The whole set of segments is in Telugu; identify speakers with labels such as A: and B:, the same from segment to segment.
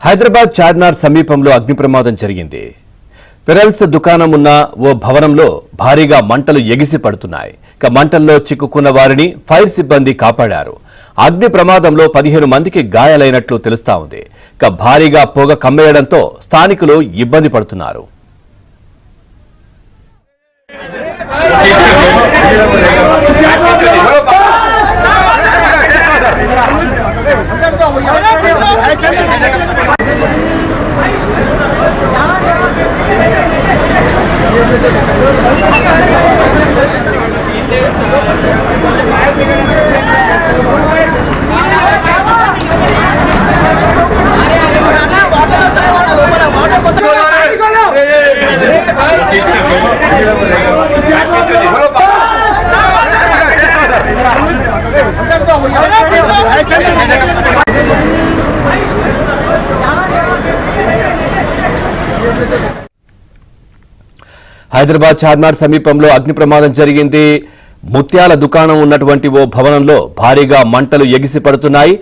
A: హైదరాబాద్ చార్మినార్ సమీపంలో అగ్ని ప్రమాదం జరిగింది. పెరల్స్ దుకాణం ఉన్న ఓ భవనంలో భారీగా మంటలు ఎగిసి పడుతున్నాయి. మంటల్లో చిక్కుకున్న వారిని ఫైర్ సిబ్బంది కాపాడారు. అగ్ని ప్రమాదంలో 15 మందికి గాయాలైనట్లు తెలుస్తా ఉంది. భారీగా పొగ కమ్మేయడంతో స్థానికులు ఇబ్బంది పడుతున్నారు. హైదరాబాద్ చార్మినార్ సమీపంలో అగ్ని ప్రమాదం జరిగింది. ముత్యాల దుకాణం ఉన్నటువంటి ఓ భవనంలో భారీగా మంటలు ఎగిసి పడుతున్నాయి.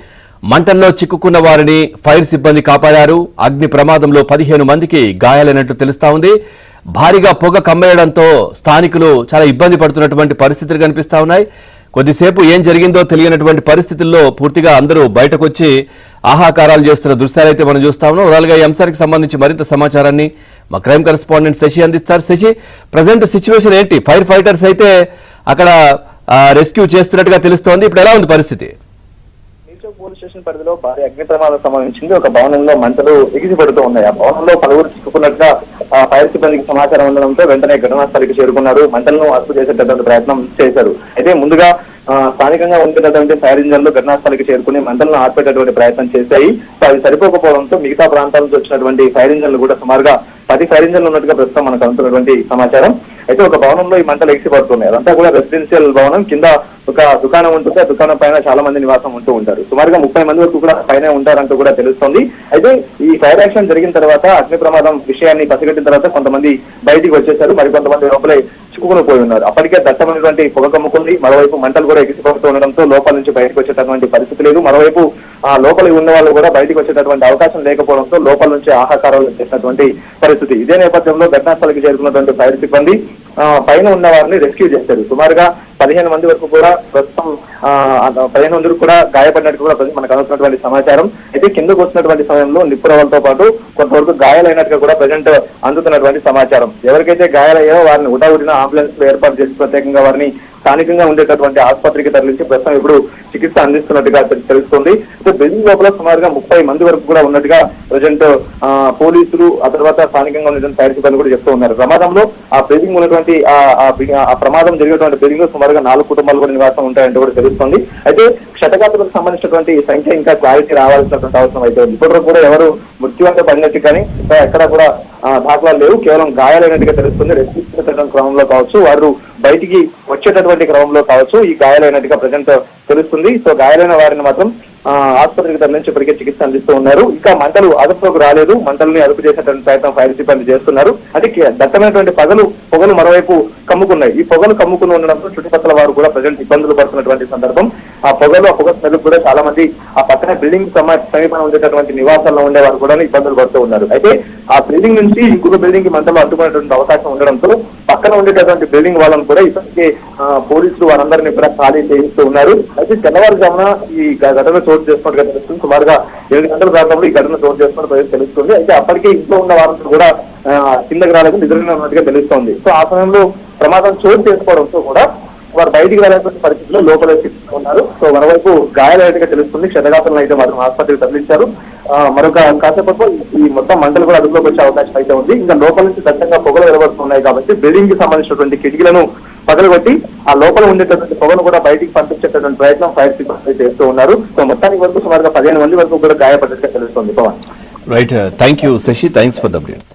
A: మంటల్లో చిక్కుకున్న వారిని ఫైర్ సిబ్బంది కాపాడారు. అగ్ని ప్రమాదంలో 15 మందికి గాయాలైనట్లు తెలుస్తా ఉంది. భారీగా పొగ కమ్మేయడంతో స్థానికులు చాలా ఇబ్బంది పడుతున్నటువంటి పరిస్థితులు కనిపిస్తా ఉన్నాయి. కొద్దిసేపు ఏం జరిగిందో తెలియనటువంటి పరిస్థితుల్లో పూర్తిగా అందరూ బయటకు వచ్చి ఆహాకారాలు చేస్తున్న దృశ్యాలైతే మనం చూస్తా ఉన్నాం. ఓవరాల్గా ఈ అంశానికి సంబంధించి మరింత సమాచారాన్ని మా క్రైమ్ కరెస్పాండెంట్ శశి అందిస్తారు. శశి, ప్రజెంట్ సిచ్యువేషన్ ఏంటి? ఫైర్ ఫైటర్స్ అయితే అక్కడ రెస్క్యూ చేస్తున్నట్టుగా తెలుస్తోంది. ఇప్పుడు ఎలా ఉంది పరిస్థితి?
B: పోలీస్ స్టేషన్ పరిధిలో భారీ అగ్ని ప్రమాదం సంబంధించింది. ఒక భవనంలో మంటలు ఎగిసి పడుతూ ఉన్నాయి. ఆ భవనంలో పలువురు చిక్కుకున్నట్టుగా ఫైర్ సిబ్బందికి సమాచారం ఉండడంతో వెంటనే ఘటనా స్థలికి చేరుకున్నారు. మంటలను అదుపు చేసేటటువంటి ప్రయత్నం చేశారు. అయితే ముందుగా స్థానికంగా ఉండేటటువంటి ఫైర్ ఇంజన్లు ఘటనా స్థలికి చేరుకుని మంటలను ఆర్పేటటువంటి ప్రయత్నం చేశాయి. అవి సరిపోకపోవడంతో మిగతా ప్రాంతాల నుంచి వచ్చినటువంటి ఫైర్ ఇంజన్లు కూడా సుమారుగా 10 ఫైర్ ఇంజన్లు ఉన్నట్టుగా ప్రస్తుతం మనకు అందుతున్నటువంటి సమాచారం. అయితే ఒక భవనంలో ఈ మంటలు ఎగిసి పడుతున్నాయి. అదంతా కూడా రెసిడెన్షియల్ భవనం. కింద ఒక దుకాణం ఉంటుంది. ఆ దుకాణం పైన చాలా మంది నివాసం ఉంటూ ఉంటారు. సుమారుగా 30 మంది వరకు కూడా పైన ఉంటారంటూ కూడా తెలుస్తోంది. అయితే ఈ ఫైర్ యాక్షన్ జరిగిన తర్వాత అగ్ని ప్రమాదం విషయాన్ని పసిగట్టిన తర్వాత కొంతమంది బయటికి వచ్చేశారు. మరికొంతమంది లోపలే చిక్కుకుని పోయి ఉన్నారు. అప్పటికే దట్టమైనటువంటి పొగ కమ్ముకుంది. మరోవైపు మంటలు కూడా ఎగిసిపడుతూ ఉండడంతో లోపల నుంచి బయటకు వచ్చేటటువంటి పరిస్థితి లేదు. మరోవైపు లోపల ఉన్న వాళ్ళు కూడా బయటకు వచ్చేటటువంటి అవకాశం లేకపోవడంతో లోపల నుంచి ఆహాకారాలు చేసినటువంటి పరిస్థితి. ఇదే నేపథ్యంలో ఘటనాస్థలికి చేరుకున్నటువంటి ఫైర్ సిబ్బంది పైన ఉన్న వారిని రెస్క్యూ చేశారు. సుమారుగా 15 మంది వరకు కూడా ప్రస్తుతం 15 మంది కూడా గాయపడినట్టు కూడా మనకు అందుతున్నటువంటి సమాచారం. అయితే కిందకు వచ్చినటువంటి సమయంలో నిప్పురవలతో పాటు కొంతవరకు గాయాలైనట్టుగా కూడా ప్రజెంట్ అందుతున్నటువంటి సమాచారం. ఎవరికైతే గాయాలయ్యారో వారిని ఉటావుటిన అంబులెన్స్ లో ఏర్పాటు చేసి ప్రత్యేకంగా వారిని స్థానికంగా ఉండేటటువంటి ఆసుపత్రికి తరలించి ప్రస్తుతం ఇప్పుడు చికిత్స అందిస్తున్నట్టుగా తెలుస్తుంది. బిల్డింగ్ లోపల సుమారుగా 30 మంది వరకు కూడా ఉన్నట్టుగా ప్రజెంట్ పోలీసులు ఆ తర్వాత స్థానికంగా ఉన్నటువంటి ఫైర్ సిబ్బంది కూడా చెప్తూ ఉన్నారు. ప్రమాదంలో ఆ బిల్డింగ్ ఉన్నటువంటి ఆ ప్రమాదం జరిగినటువంటి బిల్డింగ్ లో సుమారుగా 4 కుటుంబాలు కూడా నివాసం ఉంటాయంటూ కూడా తెలుస్తుంది. అయితే క్షతగాతులకు సంబంధించినటువంటి సంఖ్య ఇంకా క్లారిటీ రావాల్సినటువంటి అవసరం అయితే ఉంది. ఇప్పటివరకు కూడా ఎవరు మృత్యు అంటే పడినట్టు కానీ ఎక్కడా కూడా దాఖలాలు లేవు. కేవలం గాయాలైనట్టుగా తెలుస్తుంది. రెస్క్యూ క్రమంలో కావచ్చు, వారు బయటికి వచ్చేటటువంటి క్రమంలో కావచ్చు ఈ గాయాలైనట్టుగా ప్రజెంట్ తెలుస్తుంది. సో గాయాలైన వారిని మాత్రం ఆసుపత్రికి తరలించి ఇప్పటికే చికిత్స అందిస్తూ ఉన్నారు. ఇంకా మంటలు అదుపులోకి రాలేదు. మంటల్ని అదుపు చేసేటువంటి ప్రయత్నం ఫైర్ సిబ్బంది చేస్తున్నారు. అంటే దట్టమైనటువంటి పొగలు మరోవైపు కమ్ముకున్నాయి. ఈ పొగలు కమ్ముకుని ఉండడంతో చుట్టుపక్కల వారు కూడా ప్రజెంట్ ఇబ్బందులు పడుతున్నటువంటి సందర్భం. ఆ పొగ స్మెల్ కూడా చాలా మంది ఆ పక్కన బిల్డింగ్ సమీపంలో ఉండేటటువంటి నివాసాల్లో ఉండేవారు కూడా ఇబ్బందులు పడుతూ ఉన్నారు. అయితే ఆ బిల్డింగ్ నుంచి ఇంకొక బిల్డింగ్ కి మంటలు అడ్డుకునేటువంటి అవకాశం ఉండడంతో పక్కన ఉండేటటువంటి బిల్డింగ్ వాళ్ళను కూడా ఇప్పటికే పోలీసులు వారందరినీ కూడా ఖాళీ చేయిస్తూ ఉన్నారు. అయితే తెల్లవారుజామున ఈ ఘటన చోటు చేస్తున్నట్టుగా తెలుస్తుంది. సుమారుగా 7 గంటల ప్రాంతంలో ఈ ఘటన చోటు చేస్తున్నట్టు తెలుస్తుంది. అయితే అప్పటికే ఇంట్లో ఉన్న వారంతా కూడా కిందకి రాలేదు, నిద్రలో ఉన్నట్టుగా తెలుస్తోంది. సో ఆ సమయంలో ప్రమాదం చోటు చేసుకోవడంతో కూడా వారు బయటికి వెళ్ళేటువంటి పరిస్థితుల్లో లోపల ఉన్నారు. సో మరోవైపు గాయాలైనట్టుగా తెలుస్తుంది. క్షతగాతులను అయితే వారు ఆసుపత్రికి తరలించారు. మరొక కాసేపట్లో ఈ మొత్తం మంటలు కూడా అదుపులోకి వచ్చే అవకాశం అయితే ఉంది. ఇంకా లోపల నుంచి దట్టంగా పొగలు వెలువడుతున్నాయి కాబట్టి బిల్డింగ్ కి సంబంధించినటువంటి కిటికీలను పగలగొట్టి ఆ లోపల ఉండేటటువంటి పొగను కూడా బయటికి పంపించేటటువంటి ప్రయత్నం ఫైర్ సిబ్బంది చేస్తూ ఉన్నారు. సో మొత్తానికి వరకు సుమారుగా 15 మంది వరకు కూడా గాయపడ్డట్టుగా తెలుస్తుంది.
A: Right, thank you Shashi, thanks for the updates.